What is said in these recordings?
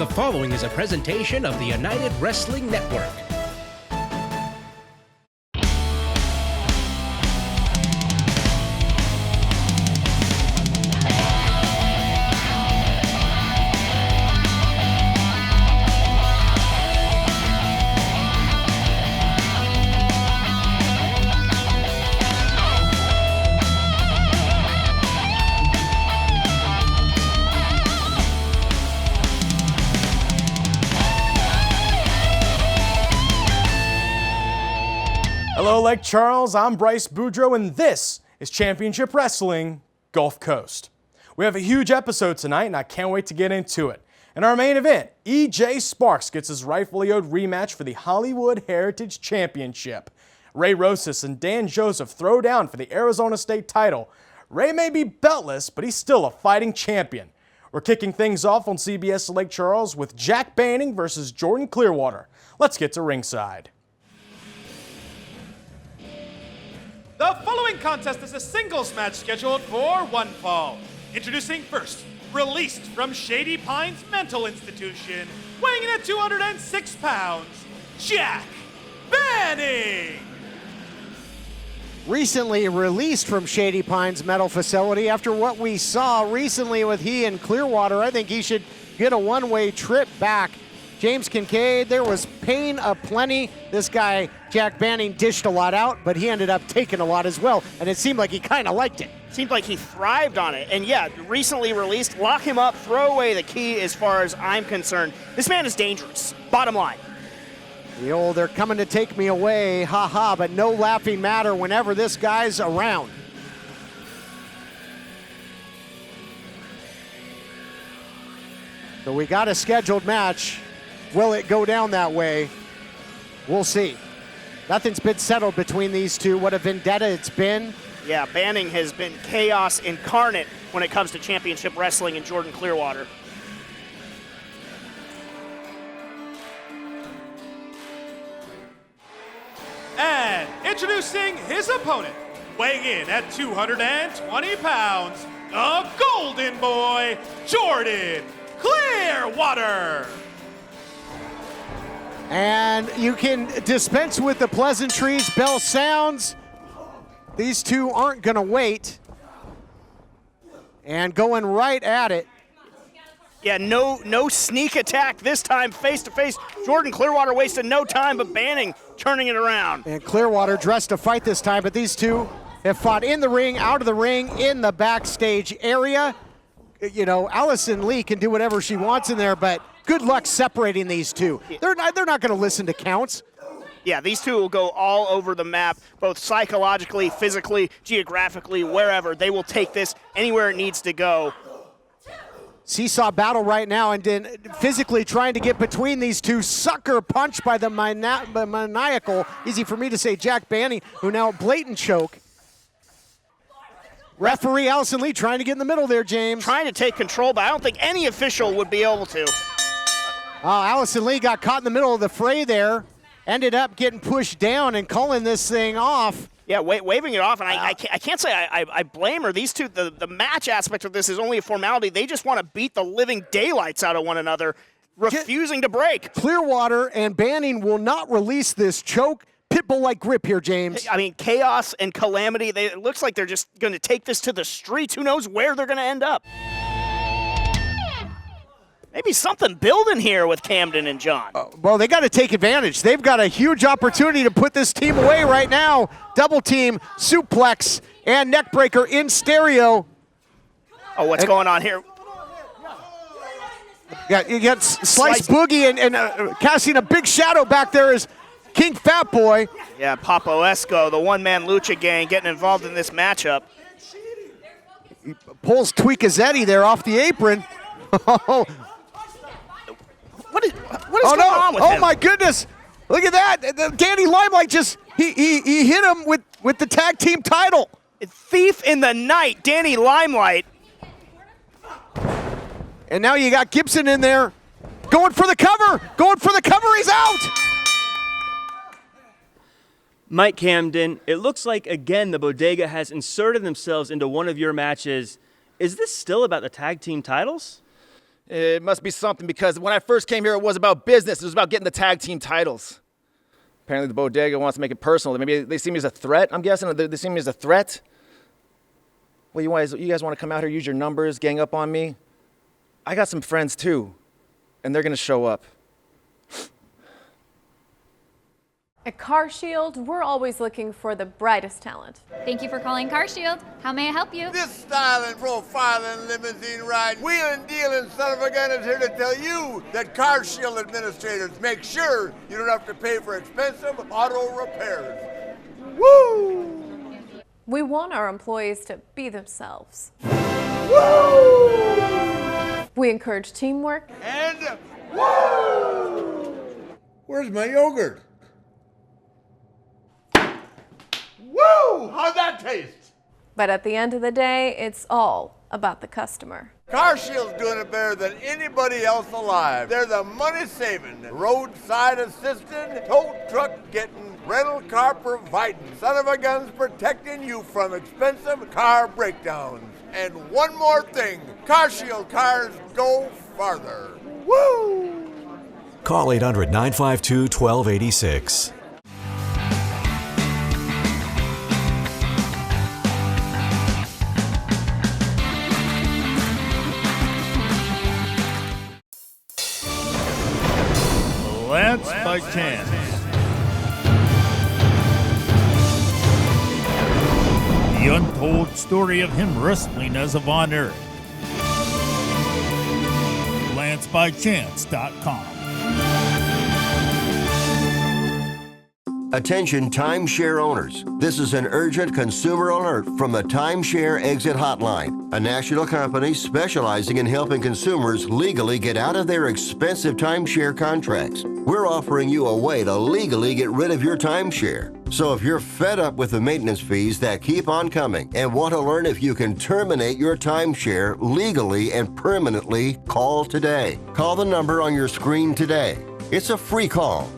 The following is a presentation of the United Wrestling Network. Hello, Lake Charles. I'm Bryce Boudreaux, and this is Championship Wrestling Gulf Coast. We have a huge episode tonight, and I can't wait to get into it. In our main event, EJ Sparks gets his rightfully owed rematch for the Hollywood Heritage Championship. Ray Rosas and Dan Joseph throw down for the Arizona State title. Ray may be beltless, but he's still a fighting champion. We're kicking things off on CBS Lake Charles with Jack Banning versus Jordan Clearwater. Let's get to ringside. The following contest is a singles match scheduled for one fall. Introducing first, released from Shady Pines Mental Institution, weighing in at 206 pounds, Jack Banning. Recently released from Shady Pines Mental Facility after what we saw recently with he and Clearwater. I think he should get a one-way trip back. James Kincaid, there was pain aplenty. This guy, Jack Banning, dished a lot out, but he ended up taking a lot as well, and it seemed like he kind of liked it. Seemed like he thrived on it. And yeah, recently released, lock him up, throw away the key as far as I'm concerned. This man is dangerous, bottom line. The old, they're coming to take me away, ha-ha, but no laughing matter whenever this guy's around. So we got a scheduled match. Will it go down that way? We'll see. Nothing's been settled between these two. What a vendetta it's been. Yeah, Banning has been chaos incarnate when it comes to championship wrestling in Jordan Clearwater. And introducing his opponent, weighing in at 220 pounds, the Golden Boy, Jordan Clearwater. And you can dispense with the pleasantries. Bell sounds. These two aren't going to wait. And going right at it. Yeah, no sneak attack this time, face to face. Jordan Clearwater wasted no time, but Banning turning it around. And Clearwater dressed to fight this time, but these two have fought in the ring, out of the ring, in the backstage area. You know, Allison Lee can do whatever she wants in there, but good luck separating these two. They're not going to listen to counts. Yeah, these two will go all over the map, both psychologically, physically, geographically, wherever. They will take this anywhere it needs to go. Seesaw battle right now, and then physically trying to get between these two. Sucker punch by the maniacal, easy for me to say, Jack Banning, who now blatant choke. Referee Allison Lee trying to get in the middle there, James. Trying to take control, but I don't think any official would be able to. Allison Lee got caught in the middle of the fray there. Ended up getting pushed down and calling this thing off. Yeah, waving it off, and I can't say I blame her. These two, the match aspect of this is only a formality. They just want to beat the living daylights out of one another, refusing to break. Clearwater and Banning will not release this choke. Pitbull-like grip here, James. I mean, chaos and calamity. It looks like they're just going to take this to the streets. Who knows where they're going to end up? Maybe something building here with Camden and John. Well, they got to take advantage. They've got a huge opportunity to put this team away right now. Double team, suplex, and neckbreaker in stereo. Oh, what's going on here? Yeah, you got Slice Boogie and casting a big shadow back there is King Fat Boy. Yeah, Papo Esco, the one-man lucha gang, getting involved in this matchup. He pulls Tweakazetti there off the apron. What is going on with him? Oh my goodness! Look at that! Danny Limelight just he hit him with the tag team title. Thief in the night, Danny Limelight. And now you got Gibson in there, going for the cover. He's out. Mike Camden, it looks like, again, the Bodega has inserted themselves into one of your matches. Is this still about the tag team titles? It must be something because when I first came here, it was about business. It was about getting the tag team titles. Apparently the bodega wants to make it personal. Maybe they see me as a threat, I'm guessing. They see me as a threat. Well, you guys want to come out here, use your numbers, gang up on me? I got some friends too, and they're going to show up. At CarShield, we're always looking for the brightest talent. Thank you for calling CarShield. How may I help you? This styling, profiling, limousine ride, wheeling, dealing son of a gun is here to tell you that CarShield administrators make sure you don't have to pay for expensive auto repairs. Woo! We want our employees to be themselves. Woo! We encourage teamwork. And woo! Where's my yogurt? Woo! How'd that taste? But at the end of the day, it's all about the customer. CarShield's doing it better than anybody else alive. They're the money-saving, roadside assistant, tow truck getting, rental car providing, son of a guns protecting you from expensive car breakdowns. And one more thing, CarShield cars go farther. Woo! Call 800-952-1286. Lance by chance. The untold story of him wrestling as a Von Erich. LanceByChance.com. Attention timeshare owners. This is an urgent consumer alert from the Timeshare Exit Hotline, a national company specializing in helping consumers legally get out of their expensive timeshare contracts. We're offering you a way to legally get rid of your timeshare. So if you're fed up with the maintenance fees that keep on coming and want to learn if you can terminate your timeshare legally and permanently, call today. Call the number on your screen today. It's a free call.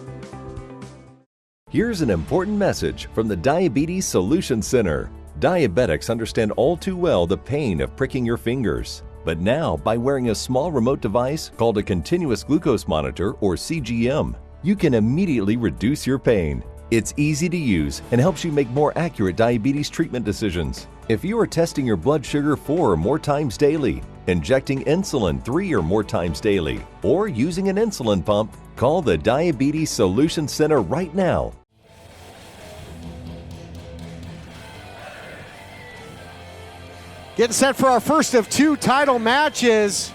Here's an important message from the Diabetes Solution Center. Diabetics understand all too well the pain of pricking your fingers. But now, by wearing a small remote device called a continuous glucose monitor or CGM, you can immediately reduce your pain. It's easy to use and helps you make more accurate diabetes treatment decisions. If you are testing your blood sugar 4 or more times daily, injecting insulin 3 or more times daily, or using an insulin pump, call the Diabetes Solution Center right now. Getting set for our first of two title matches.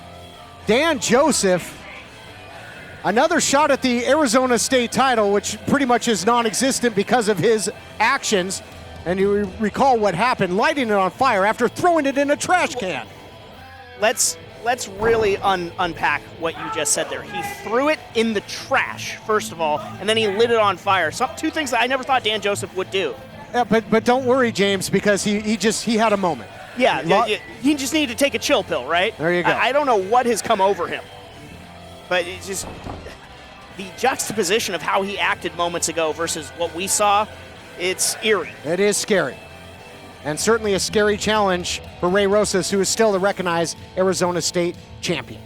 Dan Joseph, another shot at the Arizona State title, which pretty much is non-existent because of his actions. And you recall what happened, lighting it on fire after throwing it in a trash can. Let's really unpack what you just said there. He threw it in the trash, first of all, and then he lit it on fire. Two things that I never thought Dan Joseph would do. Yeah, but don't worry, James, because he had a moment. Yeah, he just needed to take a chill pill, right? There you go. I don't know what has come over him, but it's just the juxtaposition of how he acted moments ago versus what we saw, it's eerie. It is scary. And certainly a scary challenge for Ray Rosas, who is still the recognized Arizona State champion.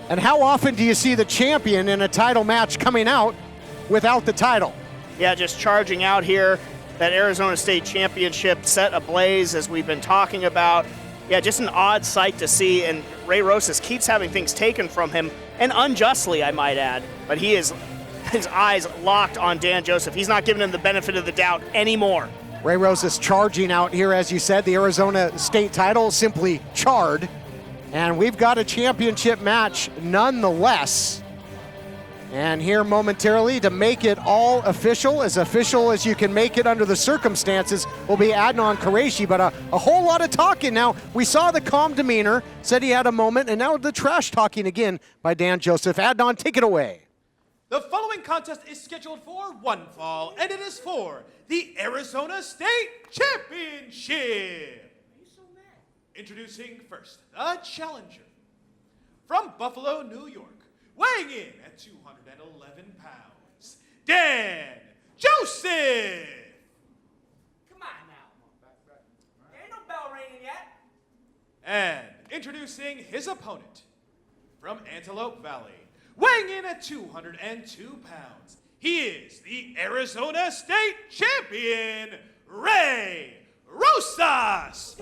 And how often do you see the champion in a title match coming out without the title? Yeah, just charging out here. That Arizona State championship set ablaze, as we've been talking about. Yeah, just an odd sight to see, and Ray Rosas keeps having things taken from him, and unjustly, I might add. But he is his eyes locked on Dan Joseph. He's not giving him the benefit of the doubt anymore. Ray Rosas charging out here, as you said, the Arizona State title simply charred. And we've got a championship match nonetheless. And here momentarily to make it all official as you can make it under the circumstances, will be Adnan Qureshi. But a whole lot of talking now. We saw the calm demeanor, said he had a moment, and now the trash talking again by Dan Joseph. Adnan, take it away. The following contest is scheduled for one fall, and it is for the Arizona State Championship. Introducing first, the challenger. From Buffalo, New York, weighing in at 211 pounds, Dan Joseph. Come on now. There ain't no bell ringing yet. And introducing his opponent from Antelope Valley, weighing in at 202 pounds, he is the Arizona State Champion, Ray Rosas.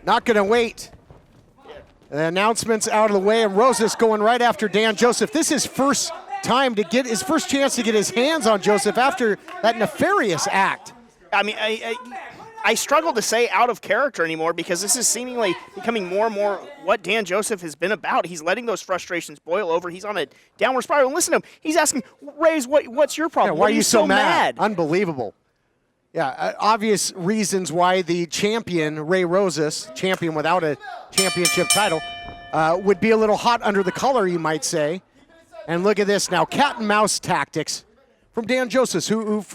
Not going to wait. The announcement's out of the way, and Rosas going right after Dan Joseph. This is first time to get his first chance to get his hands on Joseph after that nefarious act. I mean, I struggle to say out of character anymore because this is seemingly becoming more and more what Dan Joseph has been about. He's letting those frustrations boil over. He's on a downward spiral. And listen to him. He's asking, Rays, what's your problem? Yeah, why are you so mad? Unbelievable. Yeah, obvious reasons why the champion, Ray Rosas, champion without a championship title, would be a little hot under the collar, you might say. And look at this now, cat and mouse tactics from Dan Joseph, who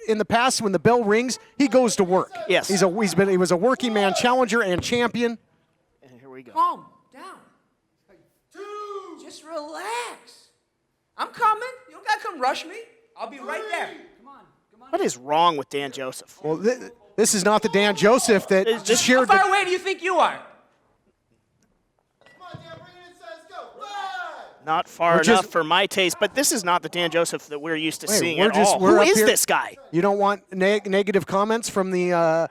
in the past, when the bell rings, he goes to work. Yes. He was a working man challenger and champion. And here we go. Calm down. Just relax. I'm coming. You don't got to come rush me. I'll be right there. Come on. What is wrong with Dan Joseph? Well, this is not the Dan Joseph that just shared. How far away do you think you are? Not far enough for my taste, but this is not the Dan Joseph that we're used to seeing at all. Who is this guy? You don't want negative comments from the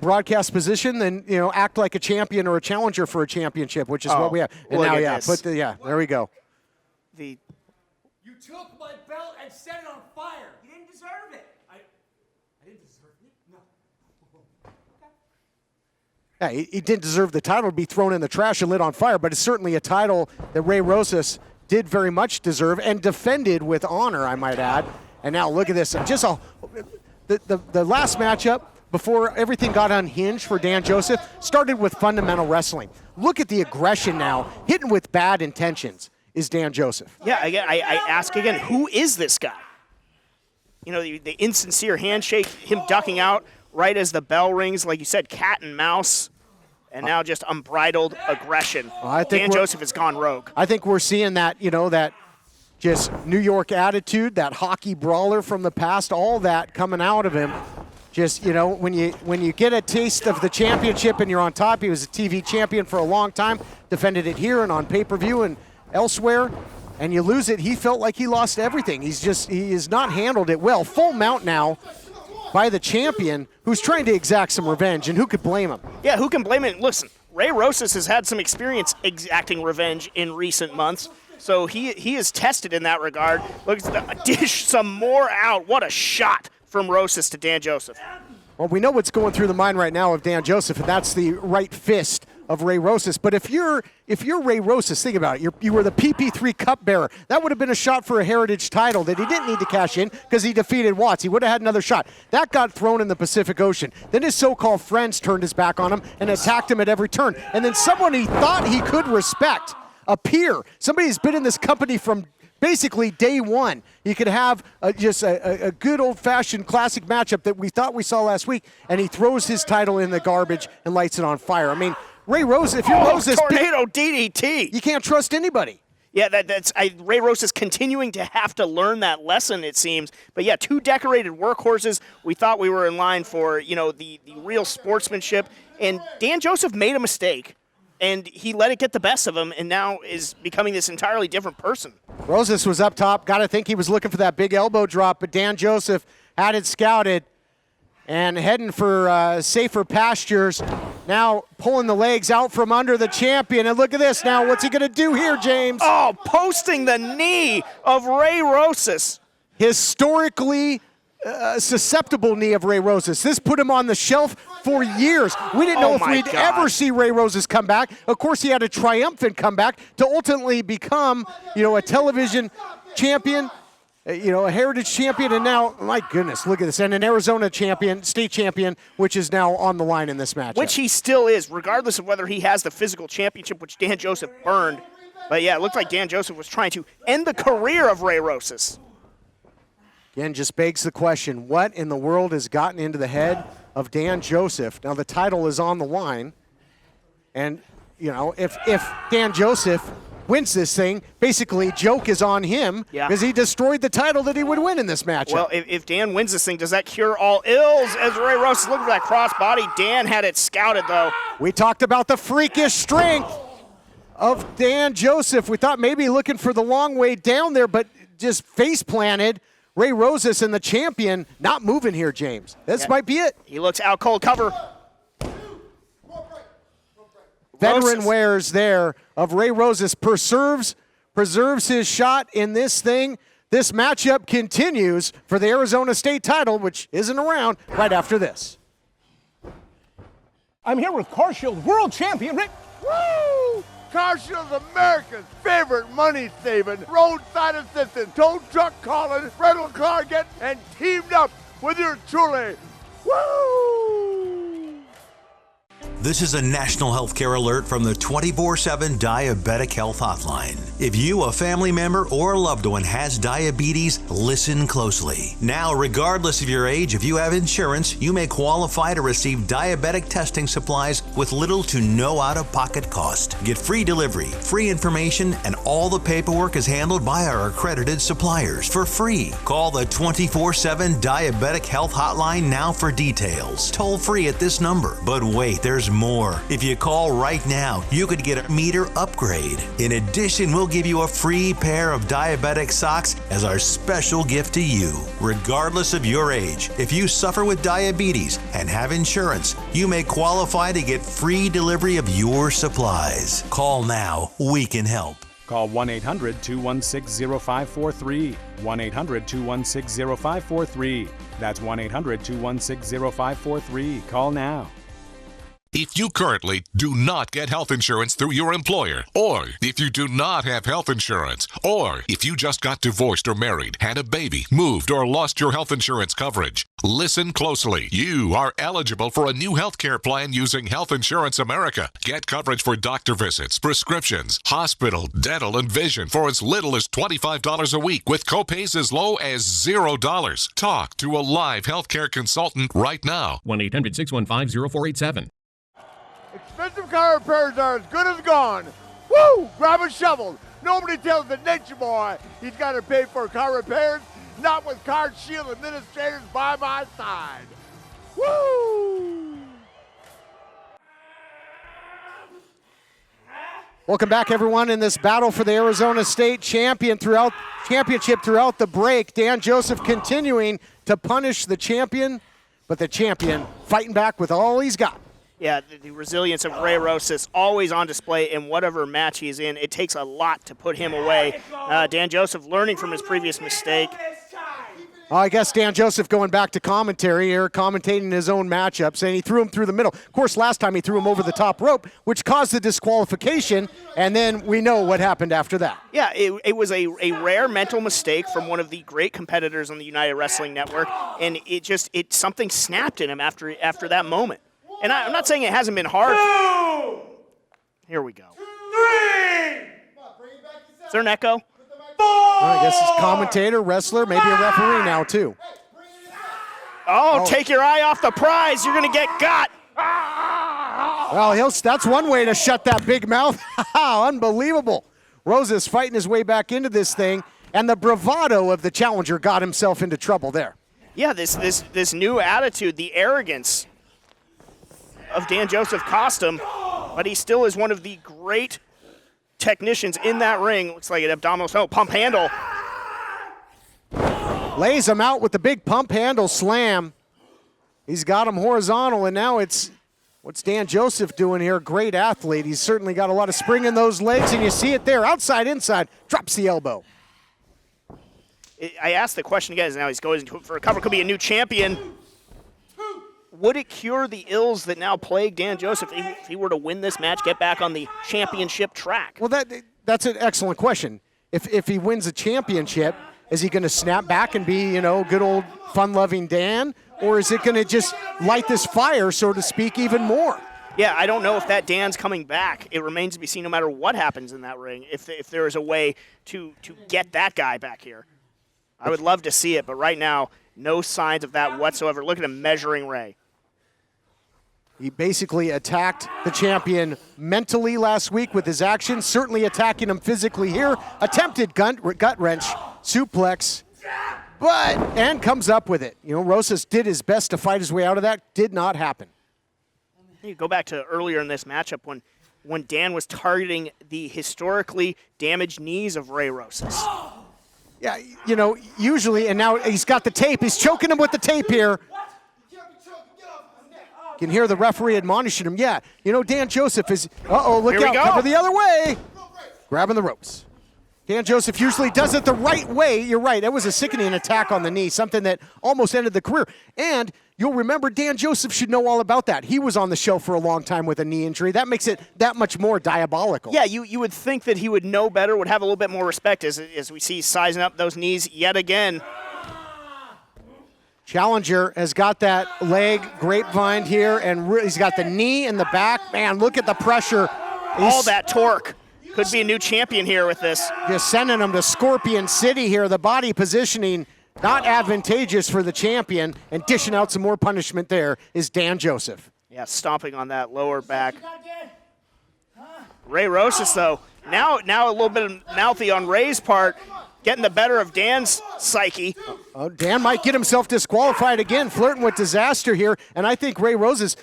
broadcast position, then act like a champion or a challenger for a championship, which is what we have. And now, there we go. You took my belt and set it on fire. You didn't deserve it. I didn't deserve it? No. Yeah, he didn't deserve the title to be thrown in the trash and lit on fire, but it's certainly a title that Ray Rosas did very much deserve and defended with honor, I might add. And now look at this. Just the last matchup before everything got unhinged for Dan Joseph started with fundamental wrestling. Look at the aggression now, hitting with bad intentions is Dan Joseph. Yeah, I ask again, who is this guy? The insincere handshake, him ducking out right as the bell rings, like you said, cat and mouse, and now just unbridled aggression. Dan Joseph has gone rogue. I think we're seeing that, that just New York attitude, that hockey brawler from the past, all that coming out of him. Just, when you get a taste of the championship and you're on top, he was a TV champion for a long time, defended it here and on pay-per-view and elsewhere, and you lose it, he felt like he lost everything. He has not handled it well. Full mount now by the champion, who's trying to exact some revenge, and who could blame him? Yeah, who can blame him? Listen, Ray Rosas has had some experience exacting revenge in recent months, so he is tested in that regard. Look, dish some more out. What a shot from Rosas to Dan Joseph. Well, we know what's going through the mind right now of Dan Joseph, and that's the right fist of Ray Rosas. But if you're Ray Rosas, think about it. You were the PP3 Cup bearer. That would have been a shot for a Heritage title that he didn't need to cash in because he defeated Watts. He would have had another shot. That got thrown in the Pacific Ocean. Then his so-called friends turned his back on him and attacked him at every turn. And then someone he thought he could respect, a peer, somebody who's been in this company from basically day one. You could have just a good old-fashioned classic matchup that we thought we saw last week, and he throws his title in the garbage and lights it on fire. I mean, Ray Rosas, if you're Rosas, tornado DDT. You can't trust anybody. Yeah, Ray Rosas continuing to have to learn that lesson, it seems. But yeah, two decorated workhorses. We thought we were in line for the real sportsmanship, and Dan Joseph made a mistake, and he let it get the best of him, and now is becoming this entirely different person. Rosas was up top. Got to think he was looking for that big elbow drop, but Dan Joseph had it scouted and heading for safer pastures. Now pulling the legs out from under the champion. And look at this now. What's he going to do here, James? Oh, posting the knee of Ray Rosas. Historically susceptible knee of Ray Rosas. This put him on the shelf for years. We didn't know if we'd ever see Ray Rosas come back. Of course, he had a triumphant comeback to ultimately become, a television champion, a Heritage champion, and now, my goodness, look at this, and an Arizona champion, state champion, which is now on the line in this match. Which he still is, regardless of whether he has the physical championship, which Dan Joseph burned. But yeah, it looked like Dan Joseph was trying to end the career of Ray Rosas. Again, just begs the question, what in the world has gotten into the head of Dan Joseph? Now, the title is on the line, and, if Dan Joseph wins this thing, basically joke is on him because he destroyed the title that he would win in this matchup. Well, if Dan wins this thing, does that cure all ills? As Ray Rosas looking for that crossbody, Dan had it scouted, though. We talked about the freakish strength of Dan Joseph. We thought maybe looking for the long way down there, but just face planted. Ray Rosas and the champion not moving here, James. This might be it. He looks out cold cover. Veteran wears there of Ray Rosas preserves his shot in this thing. This matchup continues for the Arizona State title, which isn't around, right after this. I'm here with CarShield World Champion Rick. Woo! CarShield's America's favorite money-saving roadside assistant, tow truck calling, rental car getting, and teamed up with your truly. Woo! This is a national healthcare alert from the 24/7 Diabetic Health Hotline. If you, a family member, or a loved one has diabetes, listen closely. Now, regardless of your age, if you have insurance, you may qualify to receive diabetic testing supplies with little to no out-of-pocket cost. Get free delivery, free information, and all the paperwork is handled by our accredited suppliers for free. Call the 24/7 Diabetic Health Hotline now for details. Toll free at this number. But wait, there's more. If you call right now, you could get a meter upgrade. In addition, we'll give you a free pair of diabetic socks as our special gift to you. Regardless of your age, if you suffer with diabetes and have insurance, you may qualify to get free delivery of your supplies. Call now. We can help. Call 1-800-216-0543. 1-800-216-0543. That's 1-800-216-0543. Call now. If you currently do not get health insurance through your employer, or if you do not have health insurance, or if you just got divorced or married, had a baby, moved, or lost your health insurance coverage, listen closely. You are eligible for a new health care plan using Health Insurance America. Get coverage for doctor visits, prescriptions, hospital, dental, and vision for as little as $25 a week with copays as low as $0. Talk to a live healthcare consultant right now. 1-800-615-0487. Expensive car repairs are as good as gone. Woo! Grab a shovel. Nobody tells the nature boy he's got to pay for car repairs. Not with CarShield administrators by my side. Woo! Welcome back, everyone, in this battle for the Arizona State championship throughout the break. Dan Joseph continuing to punish the champion, but the champion fighting back with all he's got. Yeah, the resilience of Ray Rosas always on display in whatever match he's in. It takes a lot to put him away. Dan Joseph learning from his previous mistake. I guess Dan Joseph going back to commentary here, commentating his own matchup, saying he threw him through the middle. Of course, last time he threw him over the top rope, which caused the disqualification, and then we know what happened after that. Yeah, it was a rare mental mistake from one of the great competitors on the United Wrestling Network, and something snapped in him after that moment. And I'm not saying it hasn't been hard. 2, Here we go. 3. Is there an echo? 4. I guess he's commentator, wrestler, maybe a referee now too. Oh, take your eye off the prize. You're going to get got. Well, that's one way to shut that big mouth. Unbelievable. Rosas fighting his way back into this thing, and the bravado of the challenger got himself into trouble there. Yeah, this new attitude, the arrogance of Dan Joseph cost him, but he still is one of the great technicians in that ring. Looks like an abdominal pump handle. Lays him out with the big pump handle slam. He's got him horizontal, and now what's Dan Joseph doing here? Great athlete. He's certainly got a lot of spring in those legs, and you see it there. Outside, inside, drops the elbow. I asked the question again, now he's going for a cover. Could be a new champion. Would it cure the ills that now plague Dan Joseph if he were to win this match, get back on the championship track? Well, that's an excellent question. If he wins a championship, is he going to snap back and be, good old fun-loving Dan? Or is it going to just light this fire, so to speak, even more? Yeah, I don't know if that Dan's coming back. It remains to be seen no matter what happens in that ring, if there is a way to get that guy back here. I would love to see it, but right now, no signs of that whatsoever. Look at him measuring Ray. He basically attacked the champion mentally last week with his actions, certainly attacking him physically here. Attempted gut wrench, suplex, and comes up with it. You know, Rosas did his best to fight his way out of that. Did not happen. You go back to earlier in this matchup when Dan was targeting the historically damaged knees of Ray Rosas. Yeah, you know, usually, and now he's got the tape. He's choking him with the tape here. You can hear the referee admonishing him. Yeah, you know, Dan Joseph is, look out, cover the other way. Grabbing the ropes. Dan Joseph usually does it the right way. You're right, that was a sickening attack on the knee, something that almost ended the career. And you'll remember Dan Joseph should know all about that. He was on the show for a long time with a knee injury. That makes it that much more diabolical. Yeah, you would think that he would know better, would have a little bit more respect as we see sizing up those knees yet again. Challenger has got that leg grapevine here, and he's got the knee in the back. Man, look at the pressure. All that torque. Could be a new champion here with this. Just sending him to Scorpion City here. The body positioning not advantageous for the champion, and dishing out some more punishment there is Dan Joseph. Yeah, stomping on that lower back. Ray Rosas, though, now a little bit of mouthy on Ray's part, getting the better of Dan's psyche. Dan might get himself disqualified again, flirting with disaster here, and I think Ray Rosas,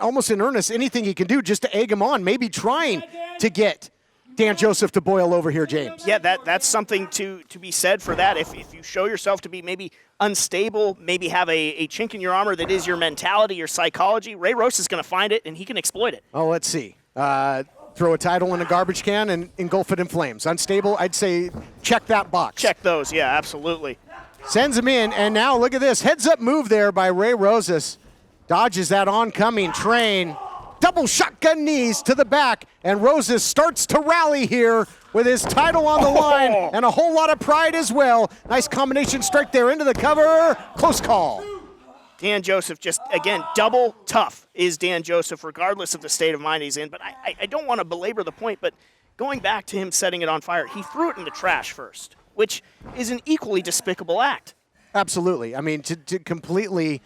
almost in earnest, anything he can do just to egg him on, maybe trying to get Dan Joseph to boil over here, James. Yeah, that's something to be said for that. If you show yourself to be maybe unstable, maybe have a chink in your armor that is your mentality, your psychology, Ray Rosas is going to find it, and he can exploit it. Oh, let's see. Throw a title in a garbage can and engulf it in flames. Unstable, I'd say check that box. Check those, yeah, absolutely. Sends him in, and now look at this. Heads-up move there by Ray Rosas. Dodges that oncoming train. Double shotgun knees to the back, and Rosas starts to rally here with his title on the line and a whole lot of pride as well. Nice combination strike there into the cover. Close call. Dan Joseph just, again, double tough is Dan Joseph, regardless of the state of mind he's in. But I don't want to belabor the point, but going back to him setting it on fire, he threw it in the trash first, which is an equally despicable act. Absolutely. I mean, to completely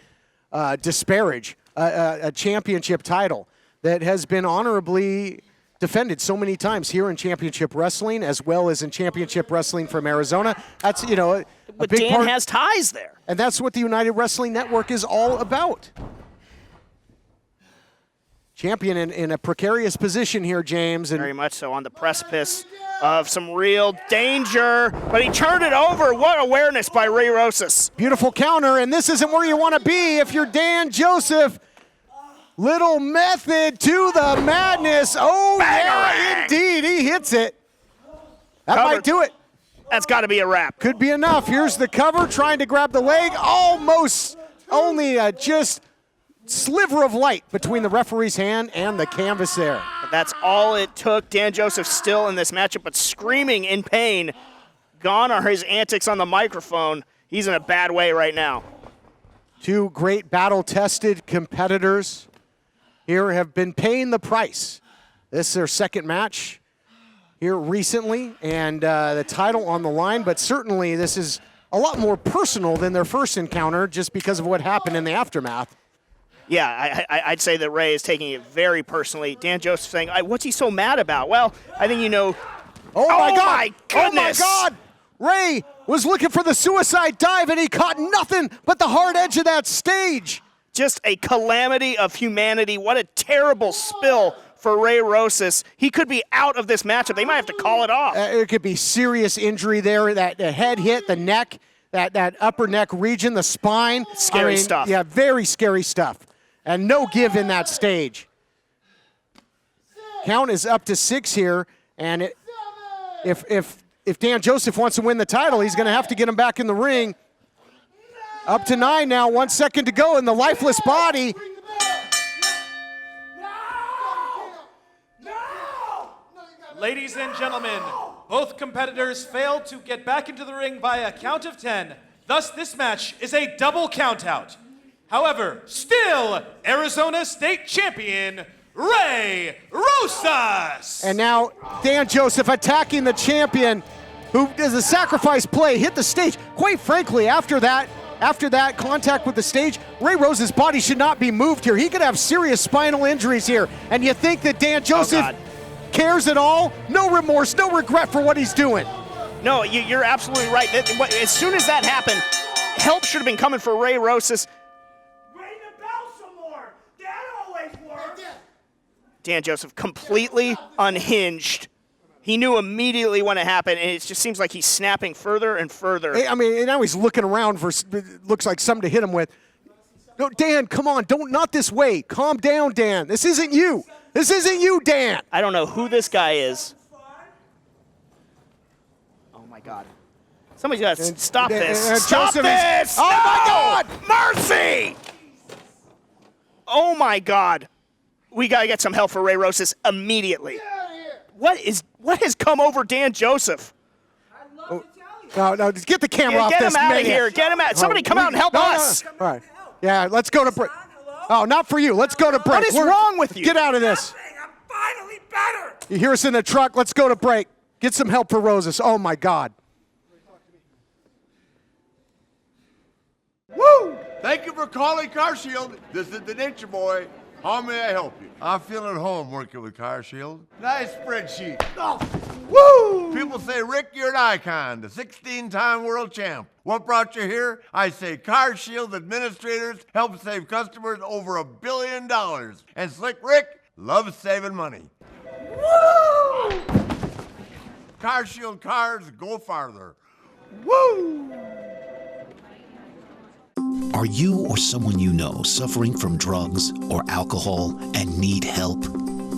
disparage a championship title that has been honorably defended so many times here in Championship Wrestling, as well as in Championship Wrestling from Arizona. That's, you know, but Dan has ties there. And that's what the United Wrestling Network is all about. Champion in a precarious position here, James. And very much so, on the precipice of some real danger, but he turned it over. What awareness by Ray Rosas. Beautiful counter, and this isn't where you want to be if you're Dan Joseph. Little method to the madness. Oh, yeah, indeed. He hits it. That might do it. That's got to be a wrap. Could be enough. Here's the cover, trying to grab the leg. Almost only just sliver of light between the referee's hand and the canvas there. But that's all it took. Dan Joseph still in this matchup, but screaming in pain. Gone are his antics on the microphone. He's in a bad way right now. Two great battle-tested competitors here have been paying the price. This is their second match here recently, and the title on the line, but certainly this is a lot more personal than their first encounter just because of what happened in the aftermath. Yeah, I'd say that Ray is taking it very personally. Dan Joseph saying, what's he so mad about? Well, I think you know. Oh my God. My goodness. Oh my God. Ray was looking for the suicide dive, and he caught nothing but the hard edge of that stage. Just a calamity of humanity. What a terrible spill for Ray Rosas. He could be out of this matchup. They might have to call it off. It could be serious injury there. That head hit, the neck, that upper neck region, the spine. Scary stuff. Yeah, very scary stuff. And no give in that stage. Count is up to 6 here, and if Dan Joseph wants to win the title, he's going to have to get him back in the ring. Up to 9 now, 1 second to go in the lifeless body. Ladies and gentlemen, both competitors failed to get back into the ring via count of 10. Thus, this match is a double countout. However, still Arizona State Champion, Ray Rosas. And now Dan Joseph attacking the champion, who does a sacrifice play, hit the stage. Quite frankly, after that After that contact with the stage, Ray Rosa's body should not be moved here. He could have serious spinal injuries here. And you think that Dan Joseph cares at all? No remorse, no regret for what he's doing. No, you're absolutely right. As soon as that happened, help should have been coming for Ray Rosas. Ring the bell some more. That always works. Dan Joseph completely unhinged. He knew immediately when it happened, and it just seems like he's snapping further and further. I mean, now he's looking around for, looks like something to hit him with. No, Dan, come on, not this way. Calm down, Dan. This isn't you. This isn't you, Dan. I don't know who this guy is. Oh, my God. Somebody's got to stop this. Stop this! Oh, my God! Mercy! Oh, my God. We got to get some help for Ray Rosas immediately. What has come over Dan Joseph? No, just get the camera off this. Get him out of here. Get him out. Somebody come out and help us. No. All right. Yeah, let's go to break. Oh, not for you. Let's go to break. What is wrong with you? Get out of this. I'm finally better. You hear us in the truck. Let's go to break. Get some help for Rosas. Oh, my God. Woo! Thank you for calling Car Shield. This is the Nature Boy. How may I help you? I feel at home working with Car Shield. Nice spreadsheet. Oh. Woo! People say, Rick, you're an icon, the 16-time world champ. What brought you here? I say Car Shield administrators help save customers over $1 billion. And Slick Rick loves saving money. Woo! Car Shield cars go farther. Woo! Are you or someone you know suffering from drugs or alcohol and need help?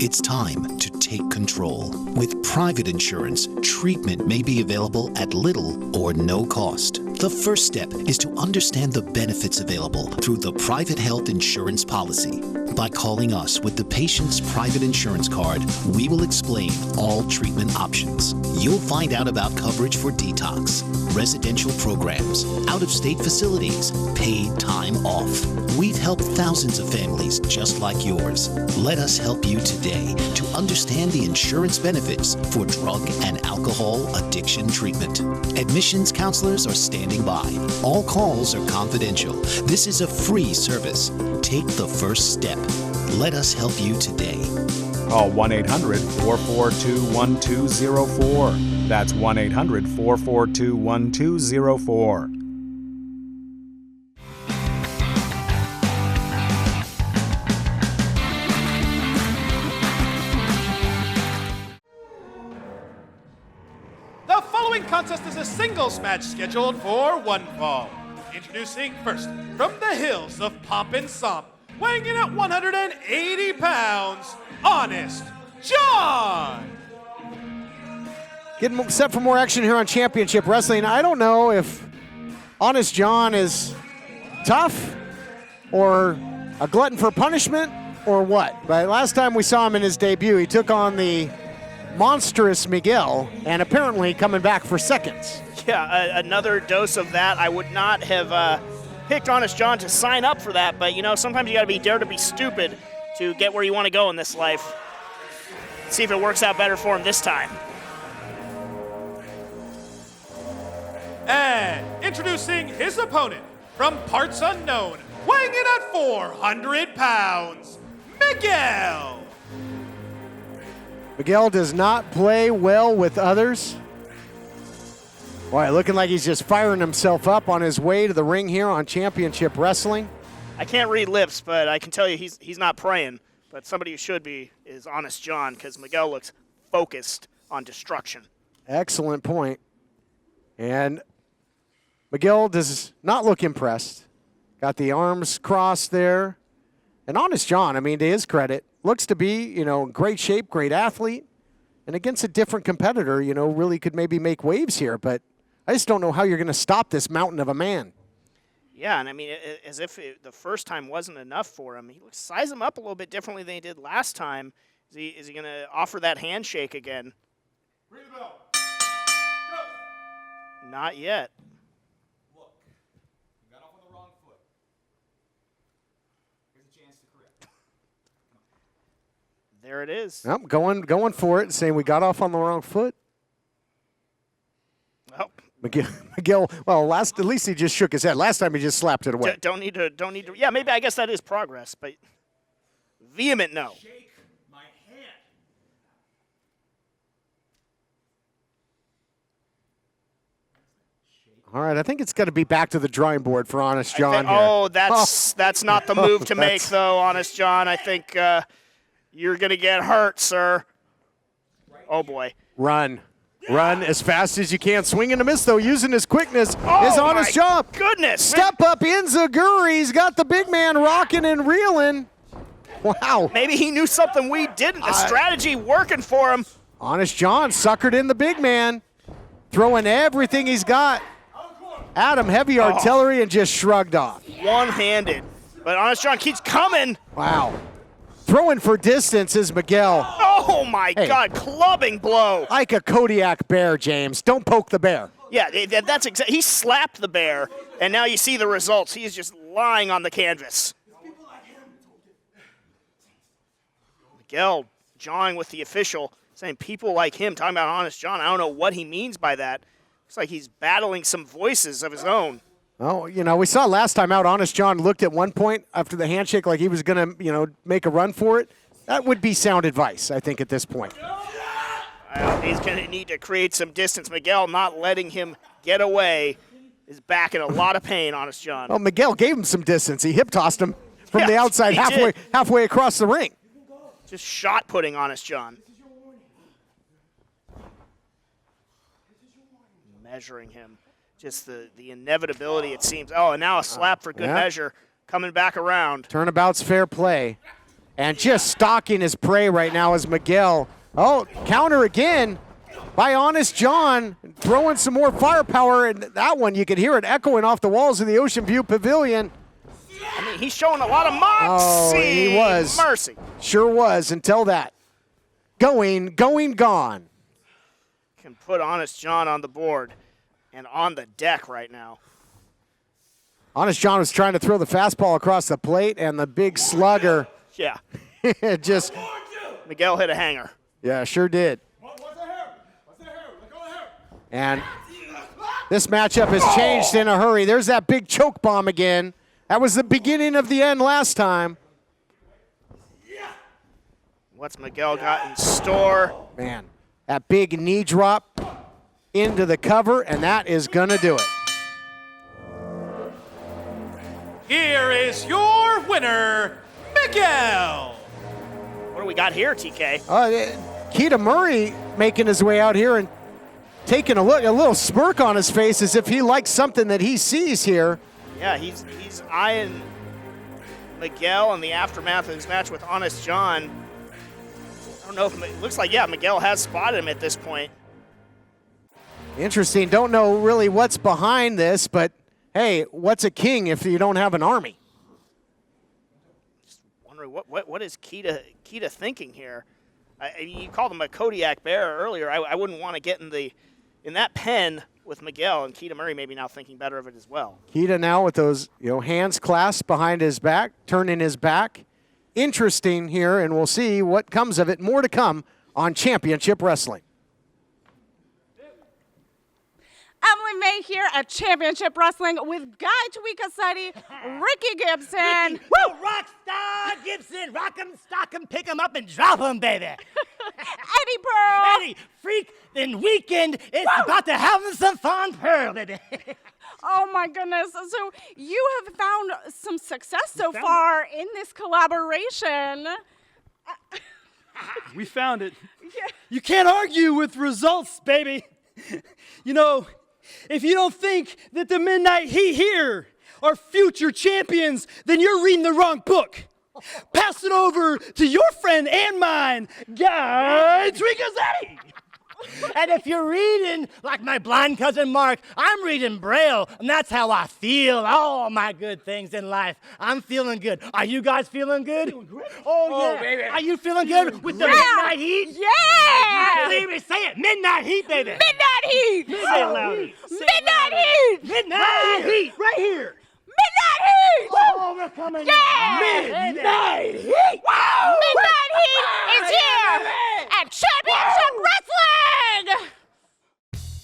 It's time to take control. With private insurance, treatment may be available at little or no cost. The first step is to understand the benefits available through the private health insurance policy. By calling us with the patient's private insurance card, we will explain all treatment options. You'll find out about coverage for detox, residential programs, out-of-state facilities, paid time off. We've helped thousands of families just like yours. Let us help you today to understand the insurance benefits for drug and alcohol addiction treatment. Admissions counselors are standing by. All calls are confidential. This is a free service. Take the first step. Let us help you today. Call 1-800-442-1204. That's 1-800-442-1204. The following contest is a singles match scheduled for one fall. Introducing first, from the hills of Pomp and Somp, weighing in at 180 pounds, Honest John! Getting set for more action here on Championship Wrestling. I don't know if Honest John is tough or a glutton for punishment or what. But last time we saw him in his debut, he took on the monstrous Miguel and apparently coming back for seconds. Yeah, another dose of that. I would not have picked Honest John to sign up for that, but you know, sometimes you got to dare to be stupid to get where you want to go in this life. See if it works out better for him this time. And introducing his opponent from parts unknown, weighing in at 400 pounds, Miguel. Miguel does not play well with others. Boy, looking like he's just firing himself up on his way to the ring here on Championship Wrestling. I can't read lips, but I can tell you he's not praying. But somebody who should be is Honest John, because Miguel looks focused on destruction. Excellent point. And Miguel does not look impressed. Got the arms crossed there. And Honest John, I mean, to his credit, looks to be, you know, in great shape, great athlete. And against a different competitor, you know, really could maybe make waves here. But I just don't know how you're going to stop this mountain of a man. Yeah, and I mean, as if the first time wasn't enough for him. He looks size him up a little bit differently than he did last time. Is he going to offer that handshake again? Ring the bell. Go. Not yet. Look, you got off on the wrong foot. Here's a chance to correct. There it is. Yep, going for it, saying we got off on the wrong foot. Oh, Miguel, well, at least he just shook his head. Last time he just slapped it away. Don't need to. Yeah, maybe I guess that is progress, but vehement no. All right, I think it's got to be back to the drawing board for Honest John here. That's not the move to make, though, Honest John. I think you're going to get hurt, sir. Oh, boy. Run as fast as you can. Swing and a miss, though, using his quickness. His Honest John. Goodness. Step up in Zaguri. He's got the big man rocking and reeling. Wow. Maybe he knew something we didn't. The strategy working for him. Honest John suckered in the big man, throwing everything he's got. Adam, heavy artillery, and just shrugged off. One-handed. But Honest John keeps coming. Wow. Throwing for distance is Miguel. Oh, my God. Clubbing blow. Like a Kodiak bear, James. Don't poke the bear. Yeah, that's exactly. He slapped the bear, and now you see the results. He is just lying on the canvas. Miguel jawing with the official, saying people like him, talking about Honest John. I don't know what he means by that. Looks like he's battling some voices of his own. Oh, we saw last time out, Honest John looked at one point after the handshake like he was going to, make a run for it. That would be sound advice, I think, at this point. He's going to need to create some distance. Miguel not letting him get away is back in a lot of pain, Honest John. Well, Miguel gave him some distance. He hip-tossed him from the outside halfway across the ring. Just shot-putting Honest John. Measuring him. Just the inevitability, it seems. Oh, and now a slap for good measure coming back around. Turnabout's fair play. And just stalking his prey right now is Miguel. Oh, counter again by Honest John. Throwing some more firepower. And that one, you could hear it echoing off the walls of the Ocean View Pavilion. I mean, he's showing a lot of moxie. Oh, he was. Mercy. Sure was until that. Going, gone. Can put Honest John on the board and on the deck right now. Honest John was trying to throw the fastball across the plate, and the big slugger. Yeah. Just. Miguel hit a hanger. Yeah, sure did. And this matchup has changed in a hurry. There's that big choke bomb again. That was the beginning of the end last time. What's Miguel got in store? Man, that big knee drop into the cover, and that is going to do it. Here is your winner, Miguel. What do we got here, TK? Keita Murray making his way out here and taking a little smirk on his face as if he likes something that he sees here. Yeah, he's eyeing Miguel in the aftermath of his match with Honest John. I don't know if it looks like, Miguel has spotted him at this point. Interesting. Don't know really what's behind this, but hey, what's a king if you don't have an army? Just wondering what is Keita thinking here? You called him a Kodiak bear earlier. I wouldn't want to get in that pen with Miguel, and Keita Murray maybe now thinking better of it as well. Keita now with those hands clasped behind his back, turning his back. Interesting here, and we'll see what comes of it. More to come on Championship Wrestling. Emily May here at Championship Wrestling with Guy Tweekasetti, Ricky Gibson. Woo! Rockstar Gibson, rock 'em, stock 'em, pick 'em up and drop 'em, baby. Eddie Pearl. Eddie, freak, then weekend is about to have some fun, Pearl, baby. Oh my goodness. So you have found some success so far in this collaboration. We found it. Yeah. You can't argue with results, baby. If you don't think that the Midnight Heat here are future champions, then you're reading the wrong book. Pass it over to your friend and mine, Guy Tweekasetti. And if you're reading like my blind cousin Mark, I'm reading Braille, and that's how I feel all my good things in life. I'm feeling good. Are you guys feeling good? Oh, yeah. Baby. Are you feeling good with the Midnight Heat? Yeah! Baby, say it. Midnight Heat, baby. Midnight Heat! Say it louder. Midnight Heat! Midnight Heat! Right here. Midnight Heat! Oh, we're coming. Yeah! Midnight Heat! Wow! Midnight Heat is here at Championship Wrestling!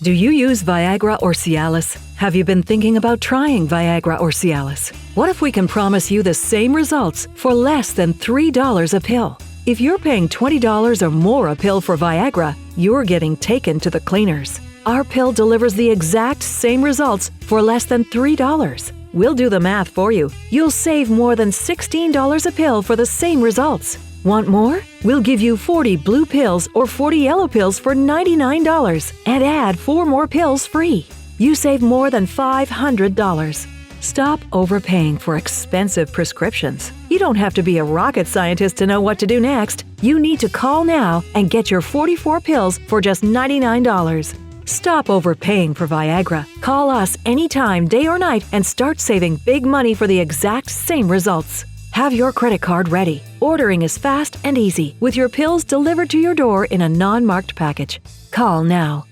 Do you use Viagra or Cialis? Have you been thinking about trying Viagra or Cialis? What if we can promise you the same results for less than $3 a pill? If you're paying $20 or more a pill for Viagra, you're getting taken to the cleaners. Our pill delivers the exact same results for less than $3. We'll do the math for you. You'll save more than $16 a pill for the same results. Want more? We'll give you 40 blue pills or 40 yellow pills for $99 and add 4 more pills free. You save more than $500. Stop overpaying for expensive prescriptions. You don't have to be a rocket scientist to know what to do next. You need to call now and get your 44 pills for just $99. Stop overpaying for Viagra. Call us anytime, day or night, and start saving big money for the exact same results. Have your credit card ready. Ordering is fast and easy, with your pills delivered to your door in a non-marked package. Call now.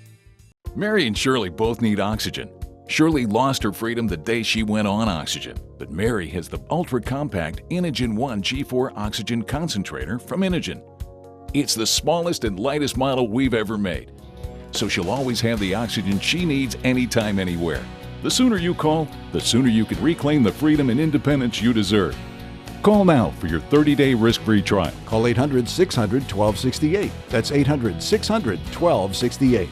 Mary and Shirley both need oxygen. Shirley lost her freedom the day she went on oxygen, but Mary has the ultra-compact Inogen 1 G4 oxygen concentrator from Inogen. It's the smallest and lightest model we've ever made, so she'll always have the oxygen she needs anytime, anywhere. The sooner you call, the sooner you can reclaim the freedom and independence you deserve. Call now for your 30-day risk-free trial. Call 800-600-1268. That's 800-600-1268.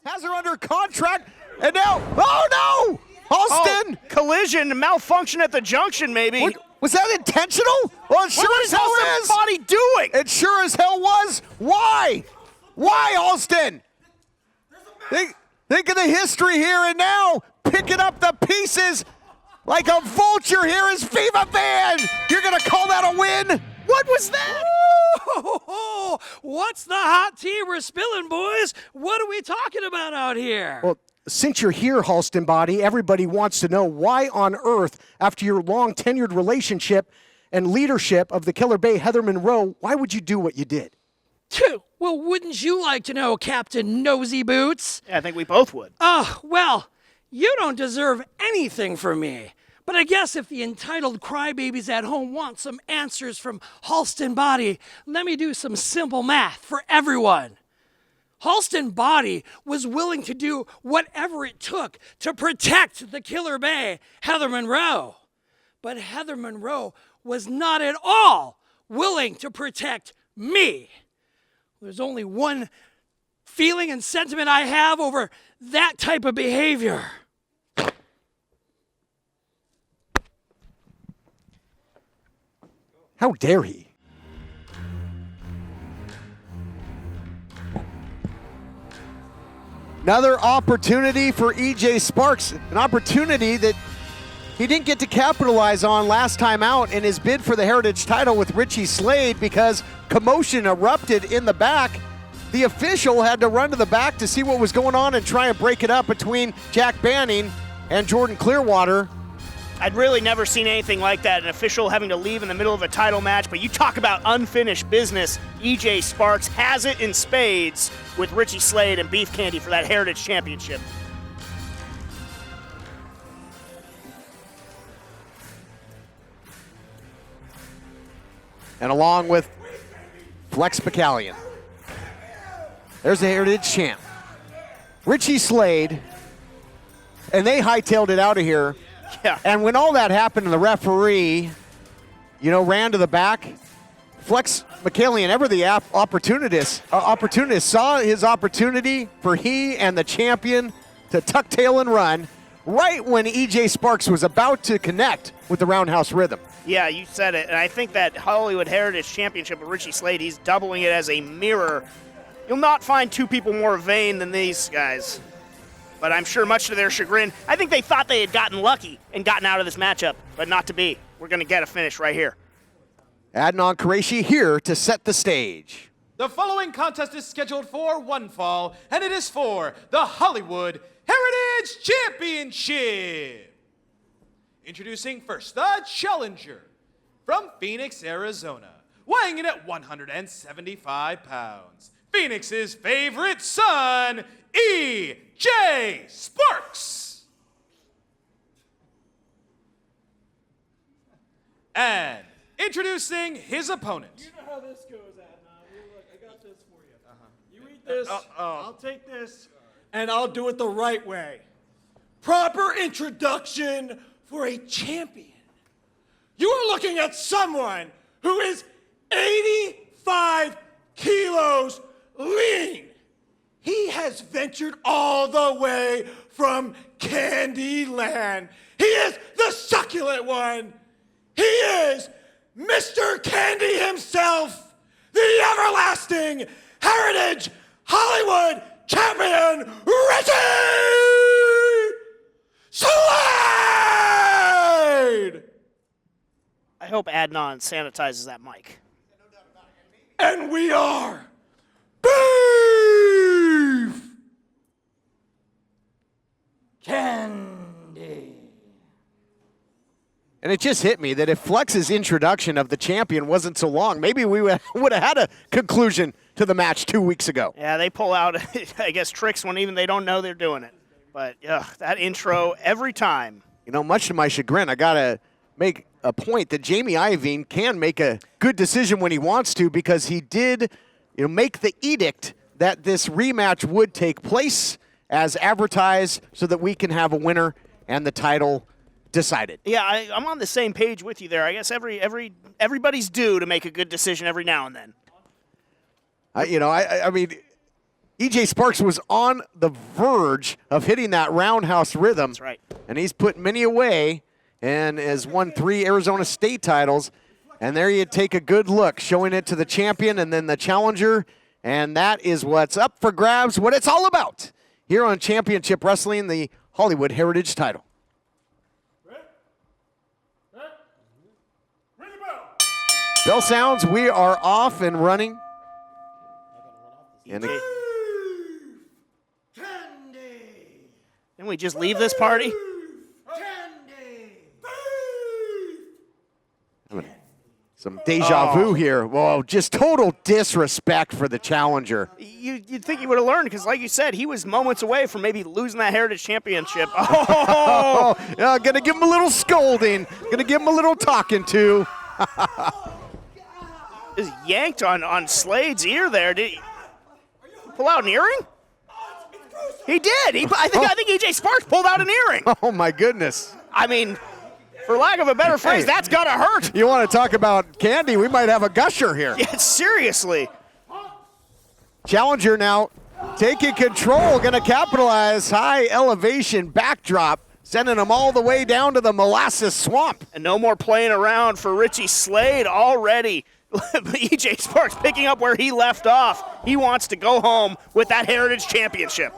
Has her under contract, and now, oh no! Halston! Oh, collision, malfunction at the junction, maybe. Was that intentional? Well, it sure as hell is. What was Halston Body doing? It sure as hell was. Why? Why, Halston? Think of the history here and now. Picking up the pieces like a vulture here is Viva Van. You're going to call that a win? What was that? Oh, what's the hot tea we're spilling, boys? What are we talking about out here? Well, since you're here, Halston Body, everybody wants to know why on earth, after your long tenured relationship and leadership of the Killer Bay, Heather Monroe, why would you do what you did? Well, wouldn't you like to know, Captain Nosy Boots? Yeah, I think we both would. Oh, well, you don't deserve anything from me. But I guess if the entitled crybabies at home want some answers from Halston Body, let me do some simple math for everyone. Halston Body was willing to do whatever it took to protect the Killer Bay, Heather Monroe. But Heather Monroe was not at all willing to protect me. There's only one feeling and sentiment I have over that type of behavior. How dare he? Another opportunity for EJ Sparks, an opportunity that he didn't get to capitalize on last time out in his bid for the Heritage title with Richie Slade because commotion erupted in the back. The official had to run to the back to see what was going on and try and break it up between Jack Banning and Jordan Clearwater. I'd really never seen anything like that, an official having to leave in the middle of a title match, but you talk about unfinished business. EJ Sparks has it in spades with Richie Slade and Beef Candy for that Heritage Championship. And along with Flex Bacallion. There's the Heritage champ. Richie Slade, and they hightailed it out of here. Yeah. And when all that happened and the referee, ran to the back, Flex Bacallion, ever the opportunist, saw his opportunity for he and the champion to tuck tail and run right when EJ Sparks was about to connect with the Roundhouse Rhythm. Yeah, you said it. And I think that Hollywood Heritage Championship with Richie Slade, he's doubling it as a mirror. You'll not find two people more vain than these guys. But I'm sure much to their chagrin, I think they thought they had gotten lucky and gotten out of this matchup, but not to be. We're going to get a finish right here. Adnan Qureshi here to set the stage. The following contest is scheduled for one fall, and it is for the Hollywood Heritage Championship. Introducing first, the challenger from Phoenix, Arizona, weighing in at 175 pounds. Phoenix's favorite son, E.J. Sparks. And introducing his opponent. You know how this goes, Adnan. Look, I got this for you. You eat this, I'll take this. and I'll do it the right way. Proper introduction for a champion. You are looking at someone who is 85 kilos lean. He has ventured all the way from Candyland. He is the succulent one. He is Mr. Candy himself, the everlasting Heritage Hollywood champion, Richie Slade! I hope Adnan sanitizes that mic. And we are Beef Candy. And it just hit me that if Flex's introduction of the champion wasn't so long, maybe we would have had a conclusion to the match 2 weeks ago. Yeah, they pull out, I guess, tricks when even they don't know they're doing it. But that intro every time. You know, much to my chagrin, I got to make a point that Jamie Iovine can make a good decision when he wants to, because he did, make the edict that this rematch would take place as advertised so that we can have a winner and the title decided. Yeah, I'm on the same page with you there. I guess everybody's due to make a good decision every now and then. I mean, EJ Sparks was on the verge of hitting that roundhouse rhythm. That's right. And he's put many away and has won 3 Arizona State titles. And there you take a good look, showing it to the champion and then the challenger. And that is what's up for grabs, what it's all about here on Championship Wrestling, the Hollywood Heritage title. Bell sounds, we are off and running. And Can we just leave this party? some deja vu here. Whoa, just total disrespect for the challenger. You'd think he would have learned, because like you said, he was moments away from maybe losing that Heritage Championship. Oh, yeah, gonna give him a little scolding. Gonna give him a little talking to. Just yanked on Slade's ear there. Did he pull out an earring? He did. I think EJ Sparks pulled out an earring. Oh my goodness. I mean, for lack of a better phrase, that's gotta hurt. You want to talk about candy? We might have a gusher here. Yeah, seriously. Challenger now taking control, gonna capitalize. High elevation backdrop, sending them all the way down to the molasses swamp. And no more playing around for Richie Slade already. EJ Sparks picking up where he left off. He wants to go home with that Heritage Championship.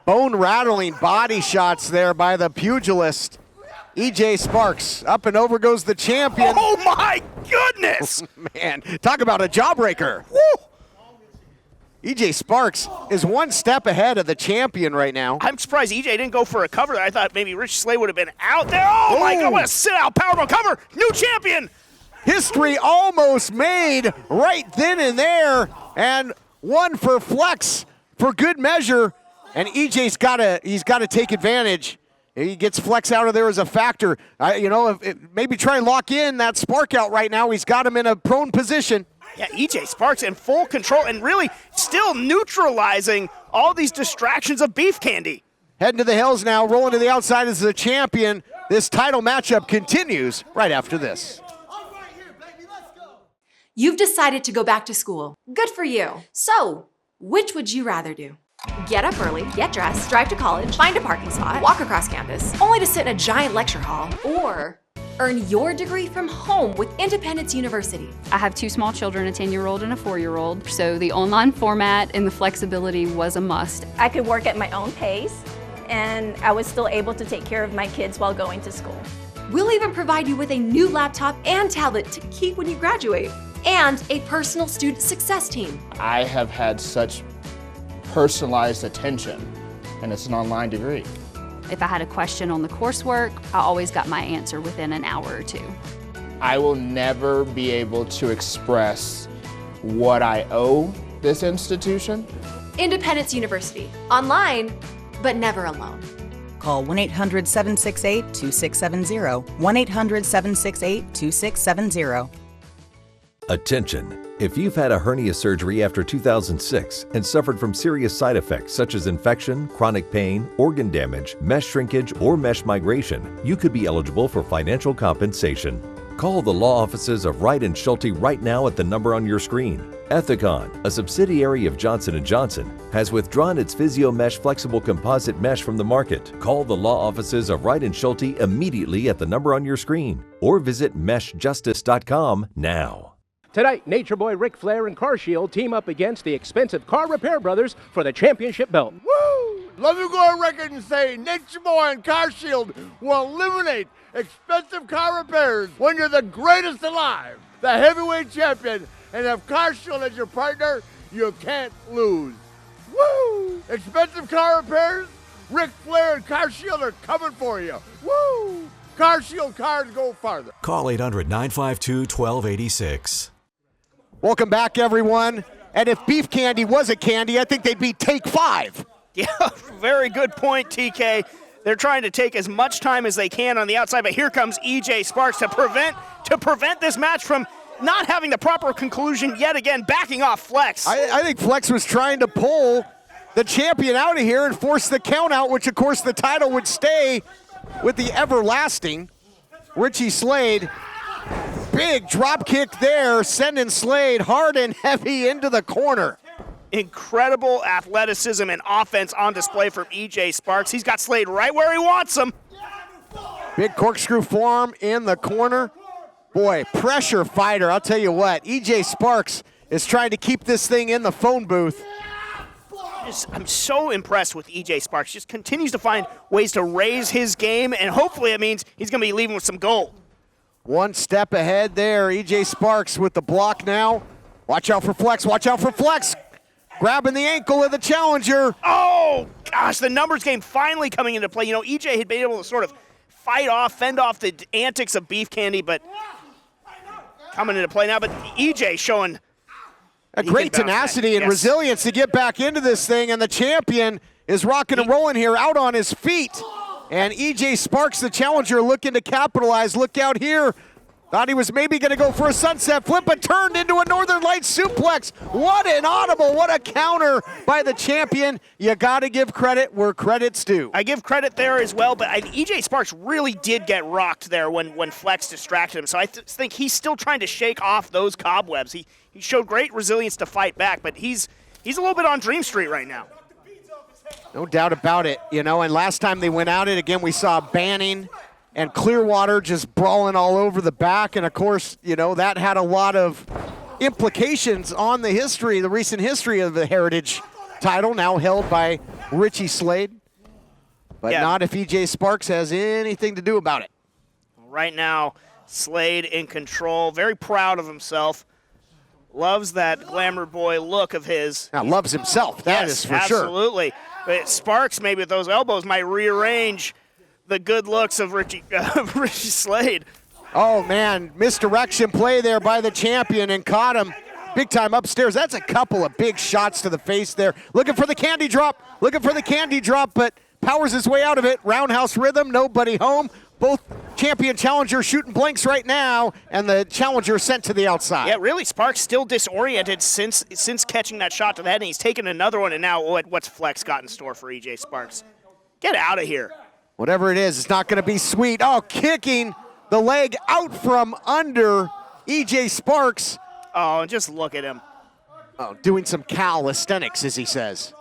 Bone-rattling body shots there by the pugilist. EJ Sparks, up and over goes the champion. Oh my goodness! Man, talk about a jawbreaker. Woo! EJ Sparks is one step ahead of the champion right now. I'm surprised EJ didn't go for a cover there. I thought maybe Richie Slade would have been out there. Oh my God, what a sit-out powerbomb cover! New champion! History almost made right then and there, and one for Flex for good measure. And EJ's got to take advantage. He gets Flex out of there as a factor. Maybe try and lock in that Spark out right now. He's got him in a prone position. Yeah, EJ Sparks in full control and really still neutralizing all these distractions of Beef Candy. Heading to the hills now, rolling to the outside as the champion. This title matchup continues right after this. You've decided to go back to school. Good for you. So, which would you rather do? Get up early, get dressed, drive to college, find a parking spot, walk across campus, only to sit in a giant lecture hall, or earn your degree from home with Independence University. I have 2 small children, a 10-year-old and a 4-year-old, so the online format and the flexibility was a must. I could work at my own pace, and I was still able to take care of my kids while going to school. We'll even provide you with a new laptop and tablet to keep when you graduate, and a personal student success team. I have had such personalized attention, and it's an online degree. If I had a question on the coursework, I always got my answer within an hour or 2. I will never be able to express what I owe this institution. Independence University, online, but never alone. Call 1-800-768-2670, 1-800-768-2670. Attention. If you've had a hernia surgery after 2006 and suffered from serious side effects such as infection, chronic pain, organ damage, mesh shrinkage, or mesh migration, you could be eligible for financial compensation. Call the law offices of Wright & Schulte right now at the number on your screen. Ethicon, a subsidiary of Johnson & Johnson, has withdrawn its PhysioMesh flexible composite mesh from the market. Call the law offices of Wright & Schulte immediately at the number on your screen or visit meshjustice.com now. Tonight, Nature Boy Ric Flair and Car Shield team up against the expensive Car Repair Brothers for the championship belt. Woo! Let me go on record and say Nature Boy and Car Shield will eliminate expensive car repairs when you're the greatest alive, the heavyweight champion, and if Car Shield is your partner, you can't lose. Woo! Expensive car repairs, Ric Flair and Car Shield are coming for you. Woo! Car Shield cars go farther. Call 800-952-1286. Welcome back, everyone. And if beef candy was a candy, I think they'd be Take 5. Yeah, very good point, TK. They're trying to take as much time as they can on the outside, but here comes EJ Sparks to prevent this match from not having the proper conclusion yet again, backing off Flex. I think Flex was trying to pull the champion out of here and force the count out, which of course the title would stay with the everlasting Richie Slade. Big drop kick there, sending Slade hard and heavy into the corner. Incredible athleticism and offense on display from EJ Sparks. He's got Slade right where he wants him. Big corkscrew forearm in the corner. Boy, pressure fighter, I'll tell you what. EJ Sparks is trying to keep this thing in the phone booth. I'm so impressed with EJ Sparks. Just continues to find ways to raise his game, and hopefully it means he's going to be leaving with some gold. One step ahead there, EJ Sparks with the block now. Watch out for Flex, watch out for Flex. Grabbing the ankle of the challenger. Oh, gosh, the numbers game finally coming into play. You know, EJ had been able to sort of fend off the antics of Beef Candy, but coming into play now. But EJ showing a great tenacity and resilience to get back into this thing, and the champion is rocking and rolling here out on his feet. And EJ Sparks, the challenger, looking to capitalize. Look out here. Thought he was maybe going to go for a sunset flip, but turned into a Northern Lights suplex. What an audible, what a counter by the champion. You got to give credit where credit's due. I give credit there as well, but EJ Sparks really did get rocked there when Flex distracted him. So I think he's still trying to shake off those cobwebs. He showed great resilience to fight back, but he's a little bit on Dream Street right now. No doubt about it, you know, and last time they went at it, again, we saw Banning and Clearwater just brawling all over the back, and of course, you know, that had a lot of implications on the recent history of the Heritage title, now held by Richie Slade, but not if EJ Sparks has anything to do about it. Right now, Slade in control, very proud of himself. Loves that glamour boy look of his. Now, loves himself, that is for sure. Absolutely. But Sparks, maybe with those elbows, might rearrange the good looks of Richie Slade. Oh, man, misdirection play there by the champion and caught him big time upstairs. That's a couple of big shots to the face there. Looking for the candy drop, but powers his way out of it. Roundhouse rhythm, nobody home. Both champion challenger shooting blanks right now, and the challenger sent to the outside. Yeah, really, Sparks still disoriented since catching that shot to the head, and he's taken another one, and now what's Flex got in store for EJ Sparks? Get out of here. Whatever it is, it's not going to be sweet. Oh, kicking the leg out from under EJ Sparks. Oh, and just look at him. Oh, doing some calisthenics, as he says.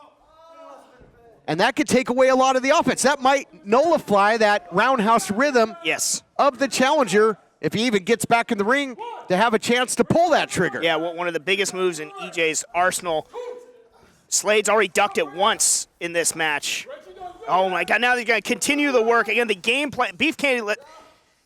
And that could take away a lot of the offense. That might nullify that roundhouse rhythm of the challenger if he even gets back in the ring to have a chance to pull that trigger. Yeah, one of the biggest moves in EJ's arsenal. Slade's already ducked it once in this match. Oh, my God. Now they're going to continue the work. Again, the game plan. Beef Candy,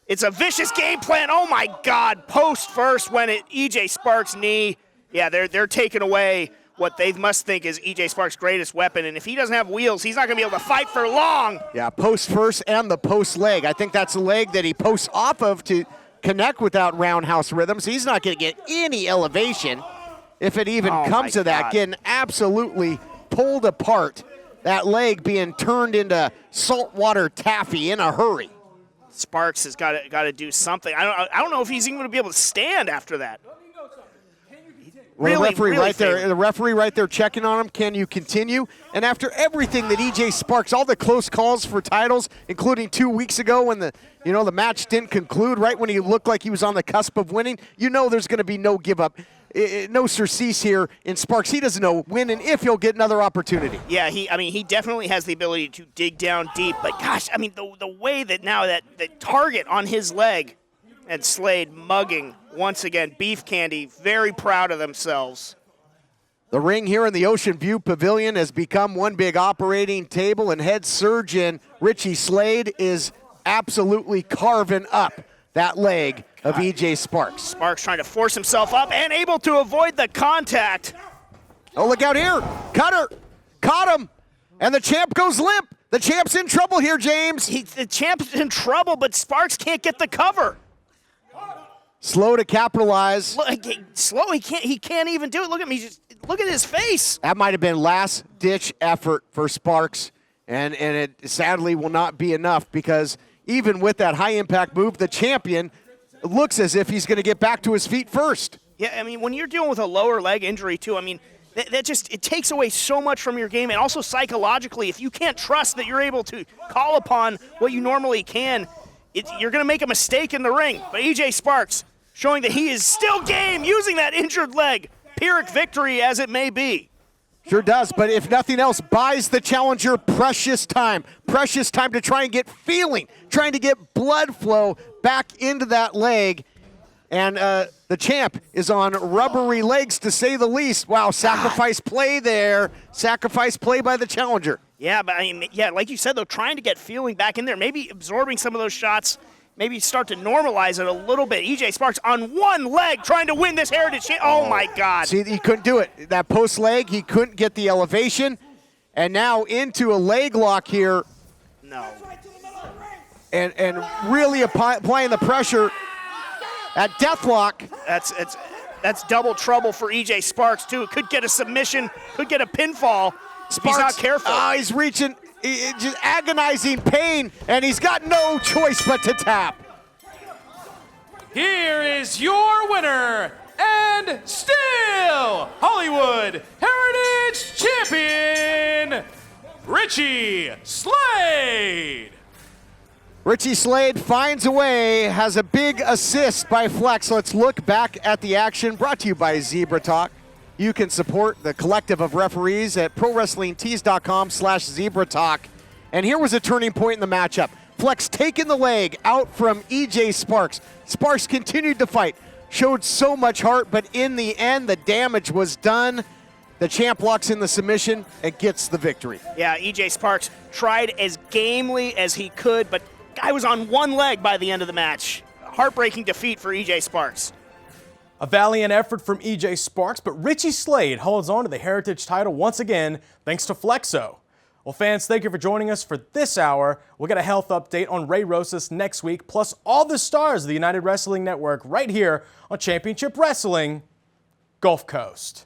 it's a vicious game plan. Oh, my God. Post first when EJ Sparks' knee. Yeah, they're taking away what they must think is EJ Sparks' greatest weapon. And if he doesn't have wheels, he's not going to be able to fight for long. Yeah, post first and the post leg. I think that's the leg that he posts off of to connect without roundhouse rhythm. So he's not going to get any elevation if it even comes to that. Getting absolutely pulled apart. That leg being turned into saltwater taffy in a hurry. Sparks has got to do something. I don't know if he's even going to be able to stand after that. Well, really, the referee really right there, the referee right there checking on him. Can you continue? And after everything that EJ Sparks, all the close calls for titles, including 2 weeks ago when the match didn't conclude, right when he looked like he was on the cusp of winning, there's going to be no give up. No surcease here in Sparks. He doesn't know when and if he'll get another opportunity. Yeah, he definitely has the ability to dig down deep. But gosh, the way that now that the target on his leg, and Slade mugging once again. Beef Candy very proud of themselves. The ring here in the Ocean View Pavilion has become one big operating table, and head surgeon Richie Slade is absolutely carving up that leg of EJ Sparks. Sparks trying to force himself up and able to avoid the contact. Oh, look out here. Cutter. Caught him. And the champ goes limp. The champ's in trouble here, James. The champ's in trouble, but Sparks can't get the cover. Slow to capitalize. Slow, he can't even do it. Look at me, look at his face. That might have been last-ditch effort for Sparks, and it sadly will not be enough because even with that high-impact move, the champion looks as if he's going to get back to his feet first. Yeah, when you're dealing with a lower leg injury too, that just, it takes away so much from your game, and also psychologically, if you can't trust that you're able to call upon what you normally can, you're going to make a mistake in the ring. But EJ Sparks showing that he is still game using that injured leg. Pyrrhic victory as it may be. Sure does, but if nothing else, buys the challenger precious time to try and get feeling, trying to get blood flow back into that leg. And the champ is on rubbery legs, to say the least. Wow, sacrifice play there. Sacrifice play by the challenger. Yeah, but like you said, though, trying to get feeling back in there, maybe absorbing some of those shots, maybe start to normalize it a little bit. EJ Sparks on one leg trying to win this Heritage Championship. Oh, my God. See, he couldn't do it. That post leg, he couldn't get the elevation. And now into a leg lock here. No. And really applying the pressure. At deathlock. That's double trouble for EJ Sparks, too. Could get a submission, could get a pinfall. Sparks, if he's not careful. He's reaching, just agonizing pain, and he's got no choice but to tap. Here is your winner, and still Hollywood Heritage Champion, Richie Slade. Richie Slade finds a way, has a big assist by Flex. Let's look back at the action, brought to you by Zebra Talk. You can support the collective of referees at ProWrestlingTees.com/Zebra Talk. And here was a turning point in the matchup. Flex taking the leg out from EJ Sparks. Sparks continued to fight, showed so much heart, but in the end, the damage was done. The champ locks in the submission and gets the victory. Yeah, EJ Sparks tried as gamely as he could, but guy was on one leg by the end of the match. Heartbreaking defeat for EJ Sparks. A valiant effort from EJ Sparks, but Richie Slade holds on to the Heritage title once again thanks to Flexo. Well, fans, thank you for joining us for this hour. We'll get a health update on Ray Rosas next week, plus all the stars of the United Wrestling Network right here on Championship Wrestling Gulf Coast.